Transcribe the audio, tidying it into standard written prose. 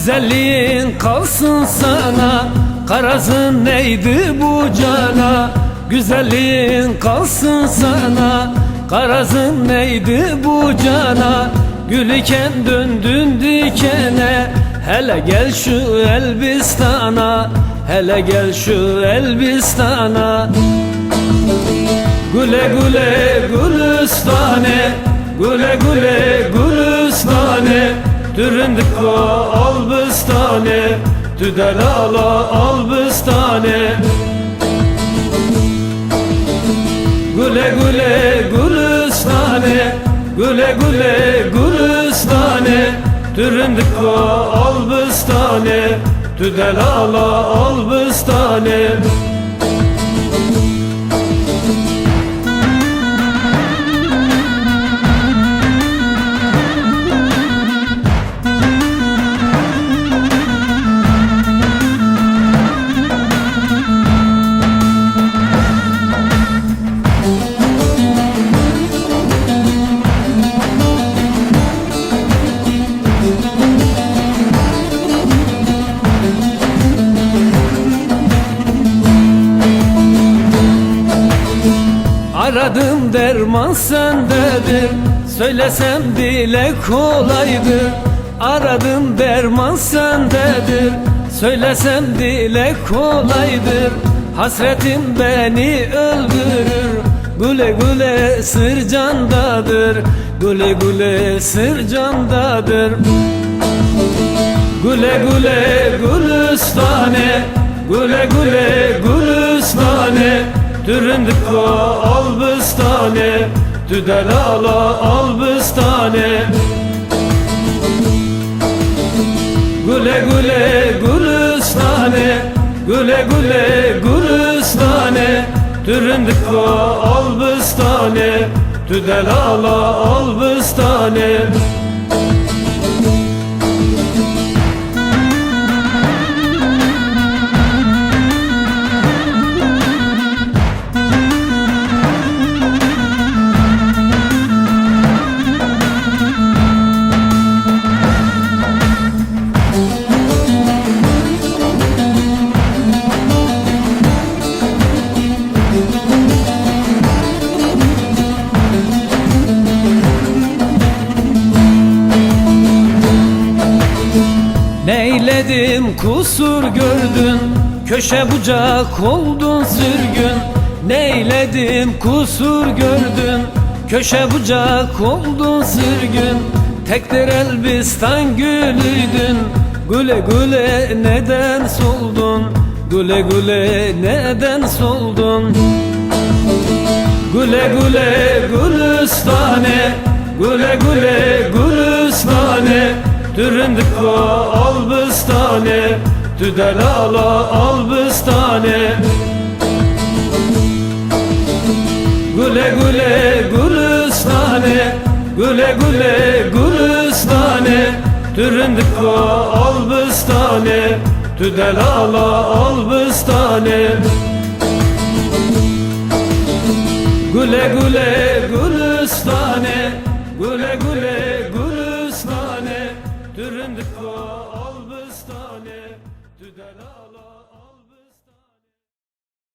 Güzelliğin kalsın sana, karazın neydi bu cana? Güzelliğin kalsın sana, karazın neydi bu cana? Gül iken döndün dikene, hele gel şu Elbistan'a, hele gel şu Elbistan'a. Güle güle Gülüstane, güle güle Gülüstane, Türündük o albistane, Tüdelala albistane. Güle güle Gülüstane, güle güle Gülüstane, Türündük o albistane, Tüdelala albistane. Aradım derman sendedir, söylesem dile kolaydır. Aradım derman sendedir, söylesem dile kolaydır. Hasretin beni öldürür, güle güle sır candadır, güle güle sır candadır. Güle güle Gülüstane, güle güle Gülüstane, Türündük o albistane, Tüdelala albistane. Güle güle Gülüstane, güle güle Gülüstane, Türündük o albistane, Tüdelala albistane. Neyledim kusur gördün, köşe bucak oldun sürgün. Neyledim kusur gördün, köşe bucak oldun sürgün. Tektir Elbistan gülüydün, güle güle neden soldun, güle güle neden soldun. Güle güle Gülüstane, güle güle Gülüstane, Türündük o albistane, Tüdelala albistane. Güle güle Gülüstane, güle güle Gülüstane, Türündük o albistane, Tüdelala albistane. Güle güle Gülüstane, güle güle Gülüstane, Türündük o albistane, Tüdelala